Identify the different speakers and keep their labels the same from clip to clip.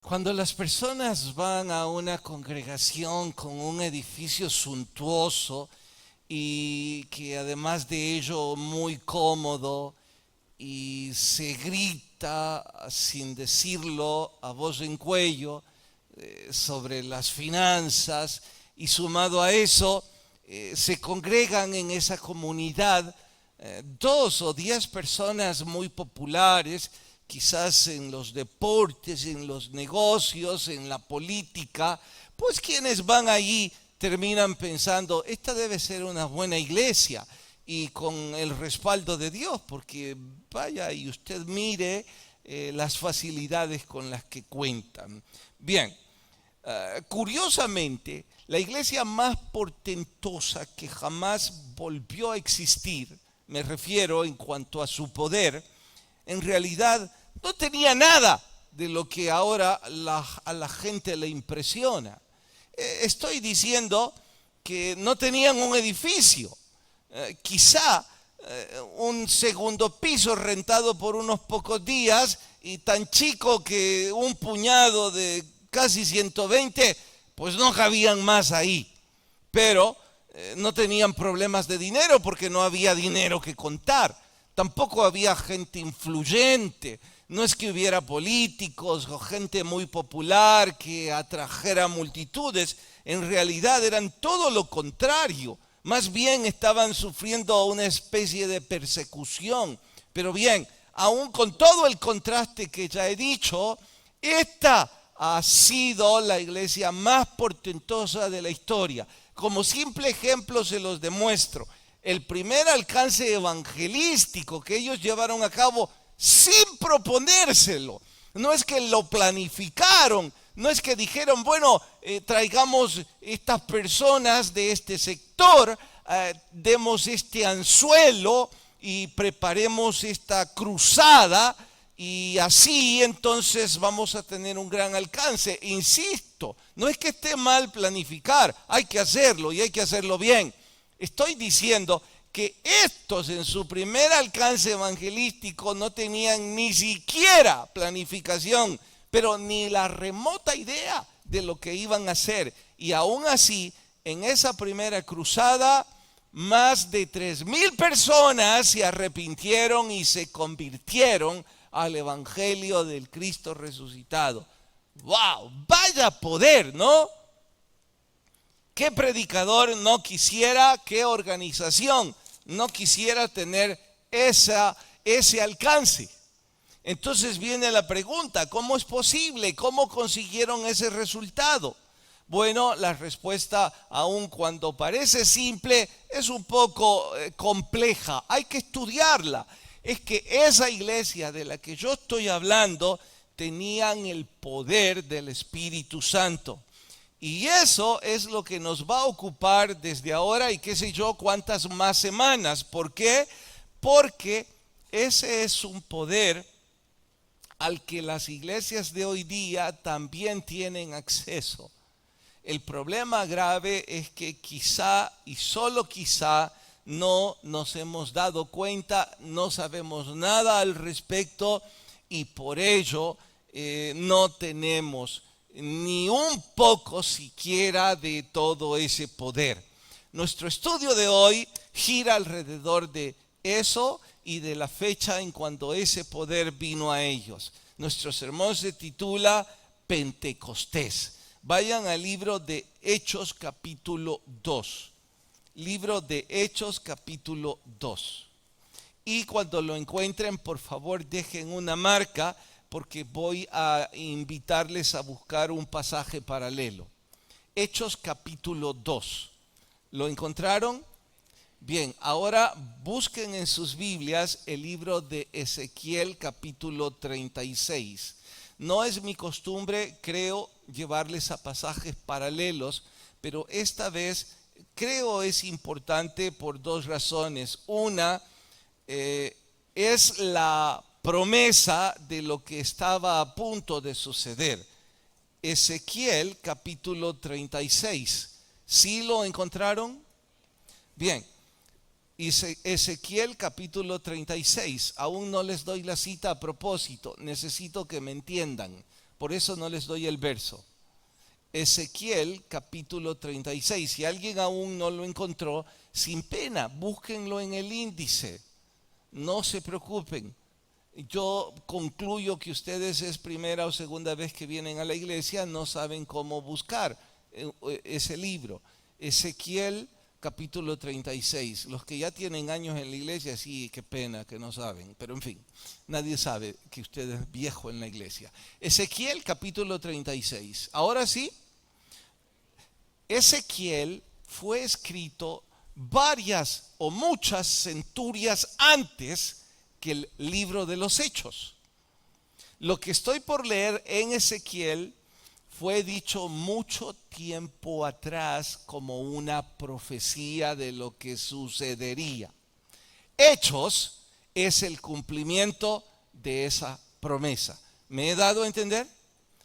Speaker 1: Cuando las personas van a una congregación con un edificio suntuoso y que además de ello muy cómodo y se grita sin decirlo a voz en cuello sobre las finanzas y sumado a eso se congregan en esa comunidad 2 o 10 personas muy populares, quizás en los deportes, en los negocios, en la política, pues quienes van allí terminan pensando, esta debe ser una buena iglesia y con el respaldo de Dios, porque vaya y usted mire las facilidades con las que cuentan. Bien, curiosamente, la iglesia más portentosa que jamás volvió a existir, me refiero en cuanto a su poder, en realidad no tenía nada de lo que ahora a la gente le impresiona. Estoy diciendo que no tenían un edificio, quizá un segundo piso rentado por unos pocos días y tan chico que un puñado de casi 120, pues no cabían más ahí. Pero no tenían problemas de dinero porque no había dinero que contar. Tampoco había gente influyente. No es que hubiera políticos o gente muy popular que atrajera multitudes. En realidad eran todo lo contrario. Más bien estaban sufriendo una especie de persecución. Pero bien, aún con todo el contraste que ya he dicho, esta ha sido la iglesia más portentosa de la historia. Como simple ejemplo se los demuestro. El primer alcance evangelístico que ellos llevaron a cabo sin proponérselo. No es que lo planificaron, no es que dijeron, bueno, traigamos estas personas de este sector, demos este anzuelo y preparemos esta cruzada y así entonces vamos a tener un gran alcance. Insisto, no es que esté mal planificar, hay que hacerlo y hay que hacerlo bien. Estoy diciendo que estos en su primer alcance evangelístico no tenían ni siquiera planificación, pero ni la remota idea de lo que iban a hacer. Y aún así, en esa primera cruzada, más de 3,000 personas se arrepintieron y se convirtieron al evangelio del Cristo resucitado. ¡Wow! Vaya poder, ¿no? ¿Qué predicador no quisiera, qué organización no quisiera tener ese alcance? Entonces viene la pregunta, ¿cómo es posible? ¿Cómo consiguieron ese resultado? Bueno, la respuesta, aun cuando parece simple, es un poco compleja. Hay que estudiarla. Es que esa iglesia de la que yo estoy hablando tenían el poder del Espíritu Santo. Y eso es lo que nos va a ocupar desde ahora y qué sé yo cuántas más semanas. ¿Por qué? Porque ese es un poder al que las iglesias de hoy día también tienen acceso. El problema grave es que quizá y solo quizá no nos hemos dado cuenta, no sabemos nada al respecto y por ello no tenemos ni un poco siquiera de todo ese poder. Nuestro estudio de hoy gira alrededor de eso y de la fecha en cuando ese poder vino a ellos. Nuestro sermón se titula Pentecostés. Vayan al libro de Hechos capítulo 2. Libro de Hechos capítulo 2. Y cuando lo encuentren, por favor dejen una marca porque voy a invitarles a buscar un pasaje paralelo. Hechos capítulo 2. ¿Lo encontraron? Bien, ahora busquen en sus Biblias el libro de Ezequiel capítulo 36. No es mi costumbre, creo, llevarles a pasajes paralelos, pero esta vez creo es importante por 2 razones. Una, es la promesa de lo que estaba a punto de suceder. Ezequiel capítulo 36. ¿Sí lo encontraron? Bien. Ezequiel capítulo 36. Aún no les doy la cita a propósito. Necesito que me entiendan. Por eso no les doy el verso. Ezequiel capítulo 36. Si alguien aún no lo encontró, sin pena, búsquenlo en el índice. No se preocupen. Yo concluyo que ustedes es primera o segunda vez que vienen a la iglesia, no saben cómo buscar ese libro. Ezequiel capítulo 36. Los que ya tienen años en la iglesia, sí, qué pena que no saben. Pero en fin, nadie sabe que usted es viejo en la iglesia. Ezequiel capítulo 36. Ahora sí, Ezequiel fue escrito varias o muchas centurias antes que el libro de los Hechos. Lo que estoy por leer en Ezequiel fue dicho mucho tiempo atrás como una profecía de lo que sucedería. Hechos es el cumplimiento de esa promesa. ¿Me he dado a entender?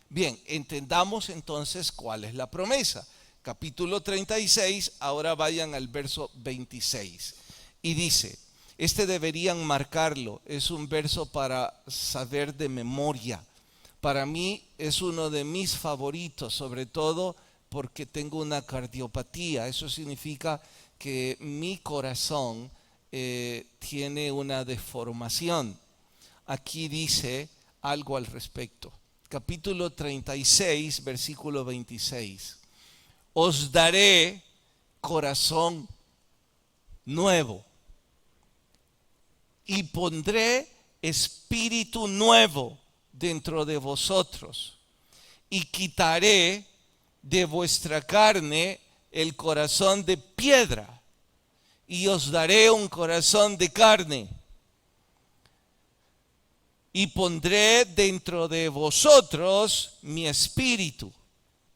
Speaker 1: Bien, entendamos entonces cuál es la promesa. Capítulo 36, ahora vayan al verso 26. Y dice, este deberían marcarlo, es un verso para saber de memoria. Para mí es uno de mis favoritos, sobre todo porque tengo una cardiopatía. Eso significa que mi corazón tiene una deformación. Aquí dice algo al respecto. Capítulo 36, versículo 26. Os daré corazón nuevo y pondré espíritu nuevo dentro de vosotros y quitaré de vuestra carne el corazón de piedra y os daré un corazón de carne y pondré dentro de vosotros mi espíritu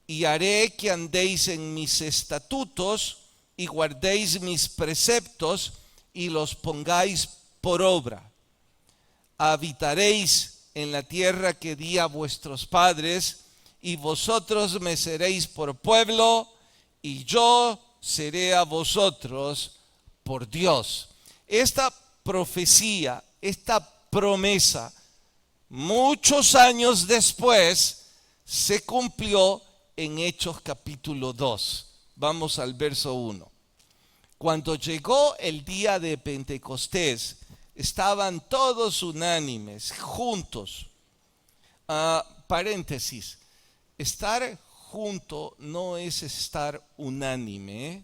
Speaker 1: y haré que andéis en mis estatutos y guardéis mis preceptos y los pongáis por obra. Habitaréis en la tierra que di a vuestros padres y vosotros me seréis por pueblo y yo seré a vosotros por Dios. Esta profecía, esta promesa, muchos años después se cumplió en Hechos capítulo 2. Vamos al verso 1. Cuando llegó el día de Pentecostés, estaban todos unánimes, juntos. Paréntesis, estar junto no es estar unánime.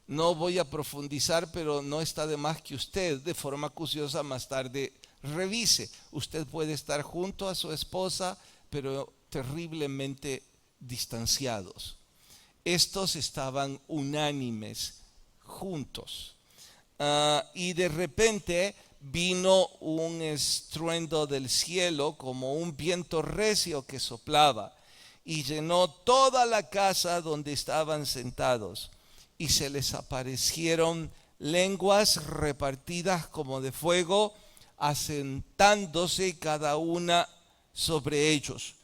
Speaker 1: No voy a profundizar, pero no está de más que usted de forma acuciosa más tarde revise. Usted puede estar junto a su esposa, pero terriblemente distanciados. Estos estaban unánimes, juntos. Y de repente vino un estruendo del cielo como un viento recio que soplaba y llenó toda la casa donde estaban sentados y se les aparecieron lenguas repartidas como de fuego, asentándose cada una sobre ellos.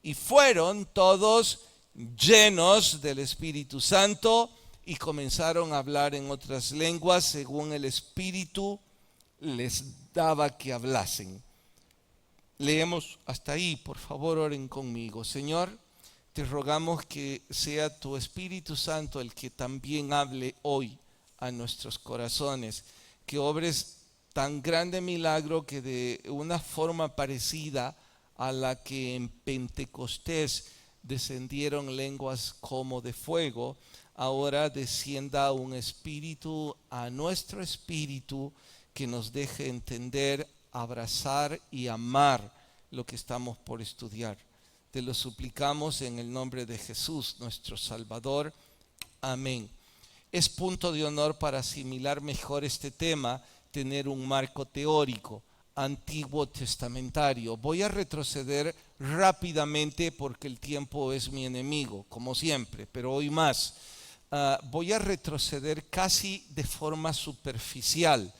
Speaker 1: Y fueron todos llenos del Espíritu Santo y comenzaron a hablar en otras lenguas según el Espíritu les daba que hablasen. Leemos hasta ahí, por favor oren conmigo. Señor, te rogamos que sea tu Espíritu Santo el que también hable hoy a nuestros corazones, que obres tan grande milagro que de una forma parecida a la que en Pentecostés descendieron lenguas como de fuego, ahora descienda un espíritu a nuestro espíritu que nos deje entender, abrazar y amar lo que estamos por estudiar. Te lo suplicamos en el nombre de Jesús, nuestro Salvador. Amén. Es punto de honor para asimilar mejor este tema, tener un marco teórico antiguo testamentario. Voy a retroceder rápidamente porque el tiempo es mi enemigo, como siempre, pero hoy más. Voy a retroceder casi de forma superficial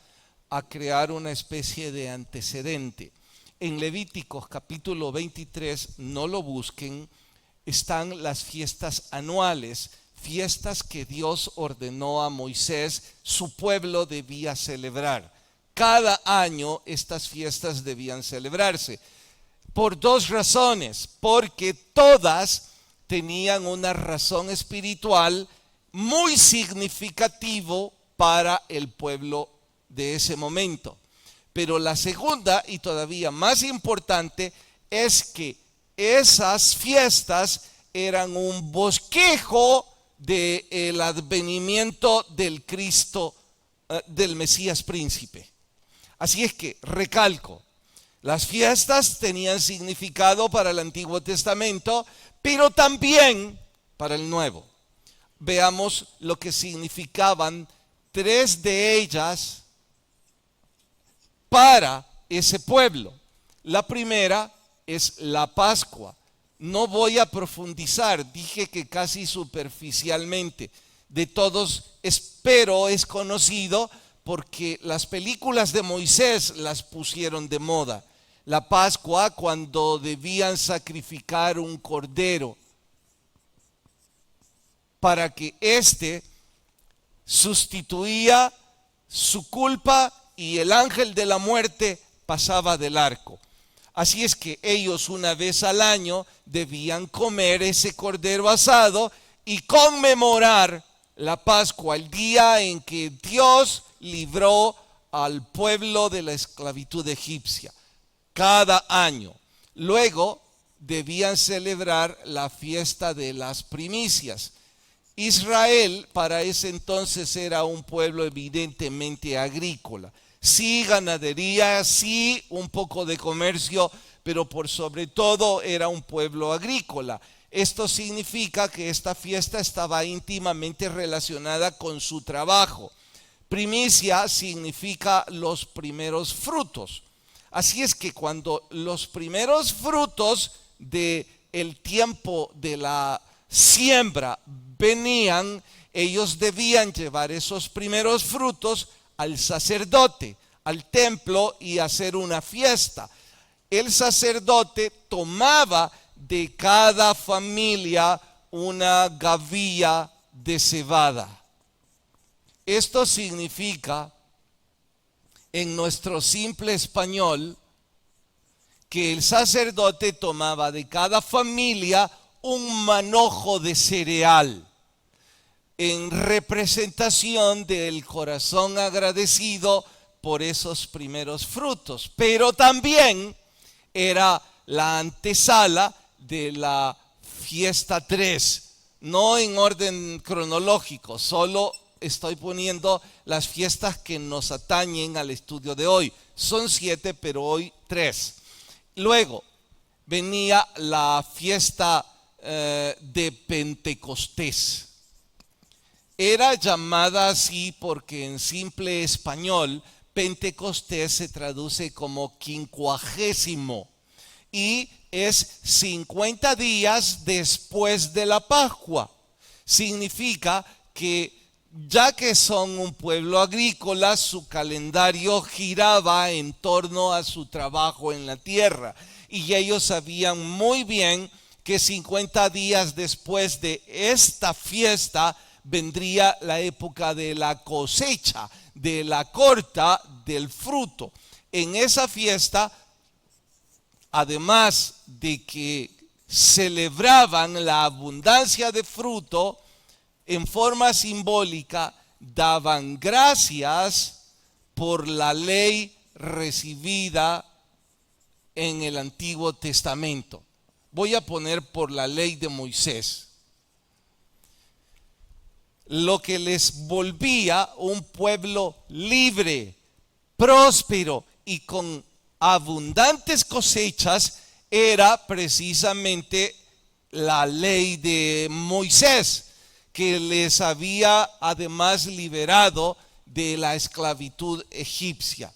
Speaker 1: a crear una especie de antecedente. En Levíticos capítulo 23, no lo busquen, están las fiestas anuales, fiestas que Dios ordenó a Moisés, su pueblo debía celebrar. Cada año estas fiestas debían celebrarse. por dos razones, porque todas tenían una razón espiritual muy significativo para el pueblo de ese momento. Pero la segunda y todavía más importante es que esas fiestas eran un bosquejo del advenimiento del Cristo, del Mesías príncipe. Así es que, recalco, las fiestas tenían significado para el Antiguo Testamento, pero también para el Nuevo. Veamos lo que significaban tres de ellas para ese pueblo. La primera es la Pascua. No voy a profundizar, dije que casi superficialmente. De todos, espero es conocido porque las películas de Moisés las pusieron de moda. La Pascua, cuando debían sacrificar un cordero para que éste sustituía su culpa y el ángel de la muerte pasaba del arco. Así es que ellos una vez al año debían comer ese cordero asado y conmemorar la Pascua, el día en que Dios libró al pueblo de la esclavitud egipcia, cada año. Luego debían celebrar la fiesta de las primicias. Israel para ese entonces era un pueblo evidentemente agrícola. Sí, ganadería, sí, un poco de comercio, pero por sobre todo era un pueblo agrícola. Esto significa que esta fiesta estaba íntimamente relacionada con su trabajo. Primicia significa los primeros frutos. Así es que cuando los primeros frutos del tiempo de la siembra venían, ellos debían llevar esos primeros frutos al sacerdote, al templo y hacer una fiesta. El sacerdote tomaba de cada familia una gavilla de cebada. Esto significa, en nuestro simple español, que el sacerdote tomaba de cada familia un manojo de cereal en representación del corazón agradecido por esos primeros frutos, pero también era la antesala de la fiesta 3, no en orden cronológico, solo estoy poniendo las fiestas que nos atañen al estudio de hoy. Son 7, pero hoy 3. Luego venía la fiesta de Pentecostés. Era llamada así porque en simple español Pentecostés se traduce como 50 y es 50 días después de la Pascua. Significa que ya que son un pueblo agrícola, su calendario giraba en torno a su trabajo en la tierra y ellos sabían muy bien que 50 días después de esta fiesta vendría la época de la cosecha, de la corta del fruto. En esa fiesta, además de que celebraban la abundancia de fruto, en forma simbólica daban gracias por la ley recibida en el Antiguo Testamento. Voy a poner por la ley de Moisés, lo que les volvía un pueblo libre, próspero y con abundantes cosechas era precisamente la ley de Moisés, que les había además liberado de la esclavitud egipcia.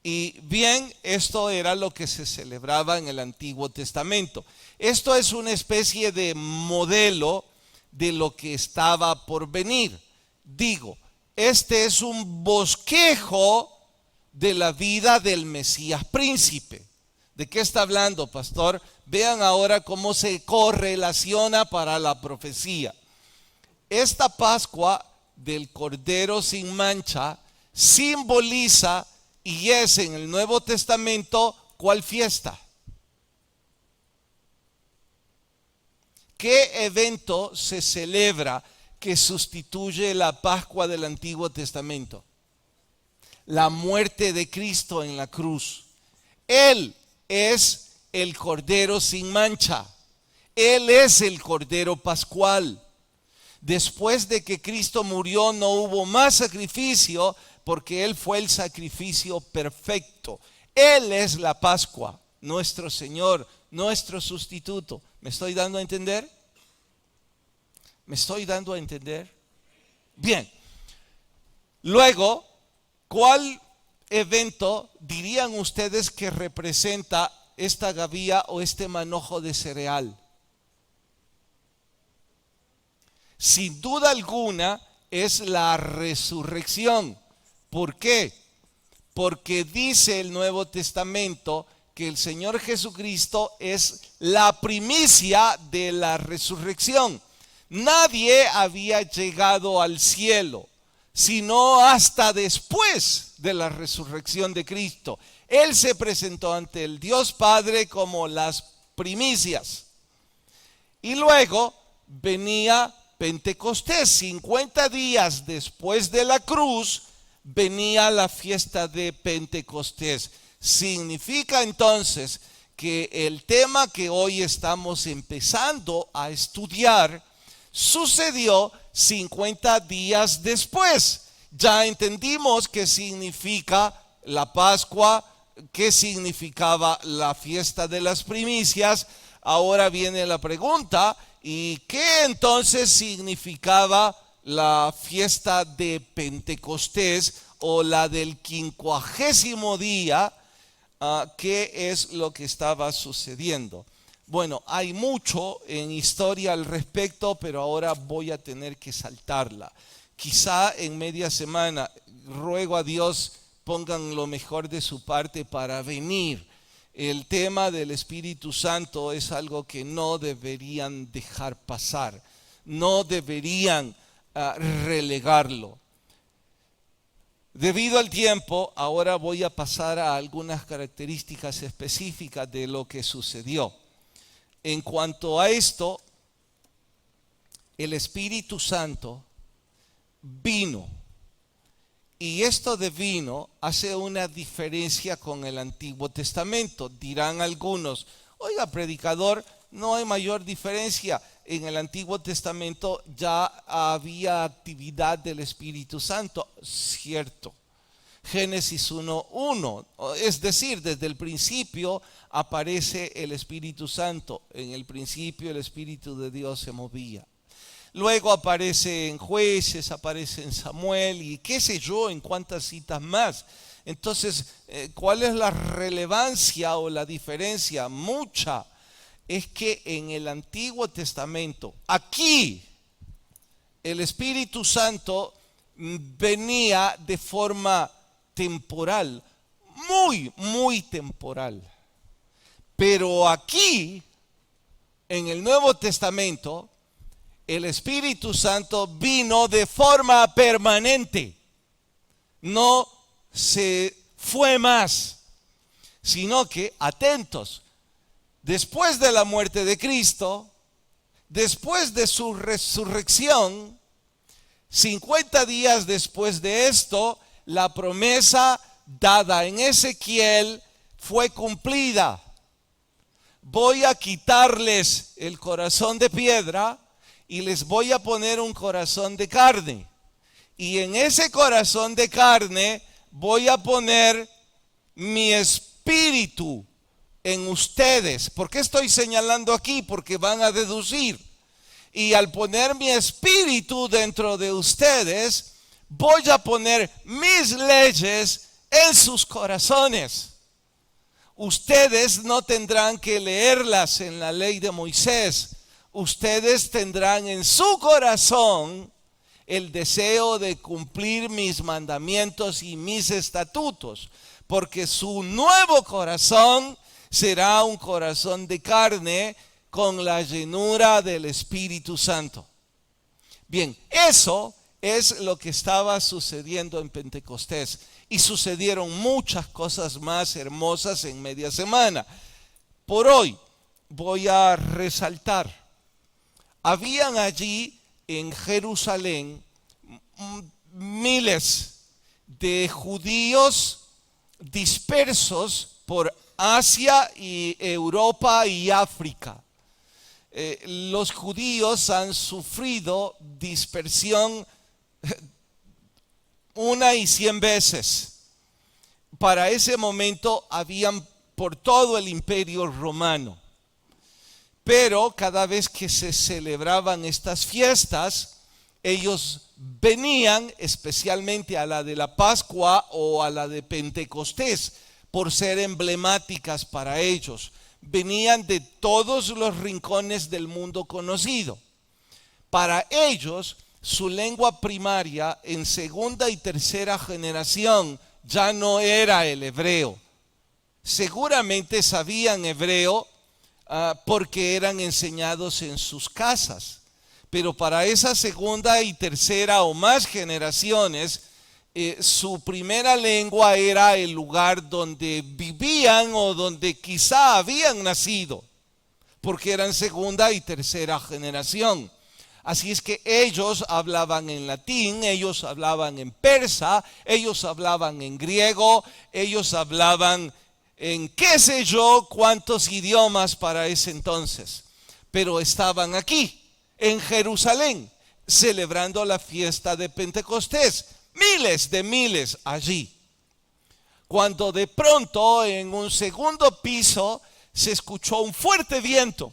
Speaker 1: Y bien, esto era lo que se celebraba en el Antiguo Testamento. Esto es una especie de modelo de lo que estaba por venir. Digo, este es un bosquejo de la vida del Mesías príncipe. ¿De qué está hablando, pastor? Vean ahora cómo se correlaciona para la profecía. Esta Pascua del Cordero sin mancha simboliza y es en el Nuevo Testamento, ¿cuál fiesta? ¿qué evento se celebra que sustituye la Pascua del Antiguo Testamento? La muerte de Cristo en la cruz. Él es el Cordero sin mancha. Él es el Cordero Pascual. Después de que Cristo murió, no hubo más sacrificio, porque Él fue el sacrificio perfecto. Él es la Pascua, nuestro Señor, nuestro sustituto. ¿Me estoy dando a entender? ¿Me estoy dando a entender? Bien. Luego, ¿cuál evento dirían ustedes que representa esta gavilla o este manojo de cereal? Sin duda alguna es la resurrección. ¿Por qué? Porque dice el Nuevo Testamento que el Señor Jesucristo es la primicia de la resurrección. Nadie había llegado al cielo, sino hasta después de la resurrección de Cristo. Él se presentó ante el Dios Padre como las primicias. Y luego venía Pentecostés. 50 días después de la cruz venía la fiesta de Pentecostés. Significa entonces que el tema que hoy estamos empezando a estudiar sucedió 50 días después. Ya entendimos qué significa la Pascua, qué significaba la fiesta de las primicias. Ahora viene la pregunta: ¿y qué entonces significaba la fiesta de Pentecostés o la del 50º día? ¿Qué es lo que estaba sucediendo? Bueno, hay mucho en historia al respecto, pero ahora voy a tener que saltarla. Quizá en media semana, ruego a Dios, pongan lo mejor de su parte para venir. El tema del Espíritu Santo es algo que no deberían dejar pasar, no deberían relegarlo. Debido al tiempo, ahora voy a pasar a algunas características específicas de lo que sucedió. En cuanto a esto, el Espíritu Santo vino. Y esto de vino hace una diferencia con el Antiguo Testamento. Dirán algunos: oiga, predicador, no hay mayor diferencia. En el Antiguo Testamento ya había actividad del Espíritu Santo. Cierto. Génesis 1:1, es decir, desde el principio aparece el Espíritu Santo. En el principio el Espíritu de Dios se movía. Luego aparece en Jueces, aparece en Samuel y qué sé yo, en cuántas citas más. Entonces, ¿cuál es la relevancia o la diferencia? Mucha. Es que en el Antiguo Testamento, aquí, el Espíritu Santo venía de forma temporal, muy temporal. Pero aquí, en el Nuevo Testamento, el Espíritu Santo vino de forma permanente. No se fue más, sino que, atentos, después de la muerte de Cristo, después de su resurrección, 50 días después de esto, la promesa dada en Ezequiel fue cumplida. Voy a quitarles el corazón de piedra y les voy a poner un corazón de carne. Y en ese corazón de carne voy a poner mi espíritu en ustedes. ¿Por qué estoy señalando aquí? Porque van a deducir. Y al poner mi espíritu dentro de ustedes, voy a poner mis leyes en sus corazones. Ustedes no tendrán que leerlas en la ley de Moisés. Ustedes tendrán en su corazón el deseo de cumplir mis mandamientos y mis estatutos, porque su nuevo corazón será un corazón de carne con la llenura del Espíritu Santo. Bien, eso es lo que estaba sucediendo en Pentecostés, y sucedieron muchas cosas más hermosas en media semana. Por hoy voy a resaltar habían allí en Jerusalén miles de judíos dispersos por Asia y Europa y África. Los judíos han sufrido dispersión 100 veces. Para ese momento habían por todo el imperio romano. Pero cada vez que se celebraban estas fiestas, ellos venían especialmente a la de la Pascua o a la de Pentecostés, por ser emblemáticas para ellos. Venían de todos los rincones del mundo conocido. Para ellos, su lengua primaria en segunda y tercera generación ya no era el hebreo. Seguramente sabían hebreo porque eran enseñados en sus casas. Pero para esa segunda y tercera o más generaciones, su primera lengua era el lugar donde vivían o donde quizá habían nacido, porque eran segunda y tercera generación. Así es que ellos hablaban en latín, ellos hablaban en persa, ellos hablaban en griego, ellos hablaban en qué sé yo cuántos idiomas para ese entonces. Pero estaban aquí, en Jerusalén, celebrando la fiesta de Pentecostés. Miles allí. Cuando de pronto en un segundo piso se escuchó un fuerte viento.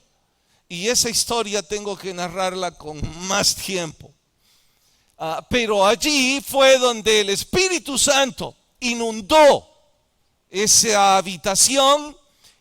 Speaker 1: Y esa historia tengo que narrarla con más tiempo. Pero allí fue donde el Espíritu Santo inundó esa habitación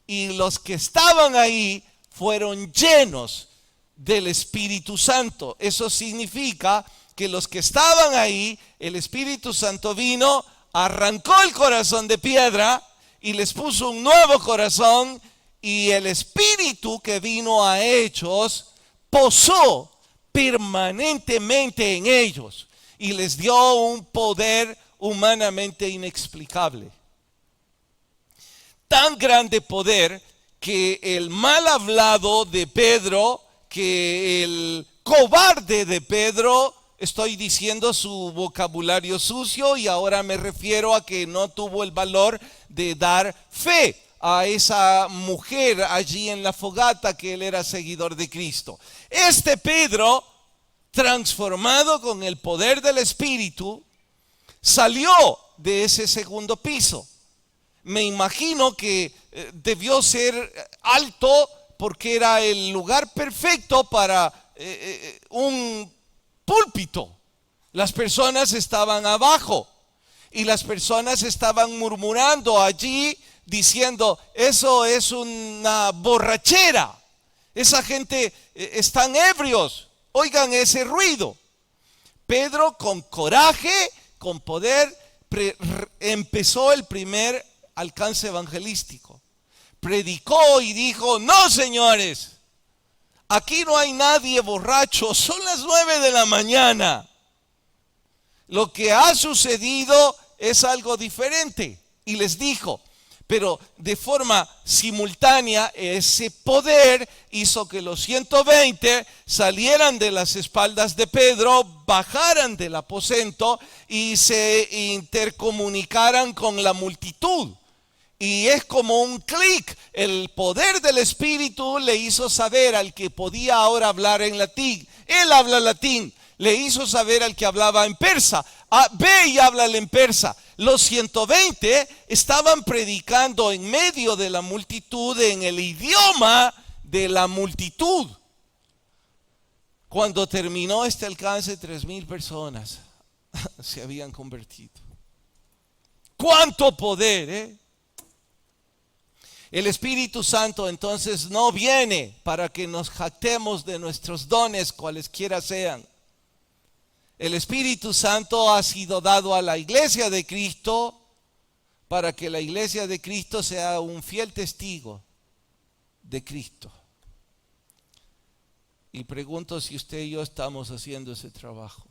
Speaker 1: y los que estaban ahí fueron llenos del Espíritu Santo. Eso significa que los que estaban ahí, el Espíritu Santo vino, arrancó el corazón de piedra y les puso un nuevo corazón, y el Espíritu que vino a ellos posó permanentemente en ellos y les dio un poder humanamente inexplicable. Tan grande poder que el mal hablado de Pedro, que el cobarde de Pedro, estoy diciendo su vocabulario sucio y ahora me refiero a que no tuvo el valor de dar fe a esa mujer allí en la fogata que él era seguidor de Cristo. Este Pedro, transformado con el poder del Espíritu, salió de ese segundo piso. Me imagino que debió ser alto porque era el lugar perfecto para un púlpito. Las personas estaban abajo y las personas estaban murmurando allí diciendo: eso es una borrachera, esa gente están ebrios, oigan ese ruido. Pedro, con coraje, con poder, empezó el primer alcance evangelístico. Predicó y dijo: no, señores, aquí no hay nadie borracho, son las 9 de la mañana. Lo que ha sucedido es algo diferente. Y les dijo, pero de forma simultánea, ese poder hizo que los 120 salieran de las espaldas de Pedro, bajaran del aposento y se intercomunicaran con la multitud. Y es como un clic. El poder del Espíritu le hizo saber al que podía ahora hablar en latín. Él habla latín. Le hizo saber al que hablaba en persa: ve y háblale en persa. Los 120 estaban predicando en medio de la multitud, en el idioma de la multitud. Cuando terminó este alcance, 3,000 personas se habían convertido. ¡Cuánto poder! El Espíritu Santo entonces no viene para que nos jactemos de nuestros dones, cualesquiera sean. El Espíritu Santo ha sido dado a la iglesia de Cristo para que la iglesia de Cristo sea un fiel testigo de Cristo. Y pregunto si usted y yo estamos haciendo ese trabajo.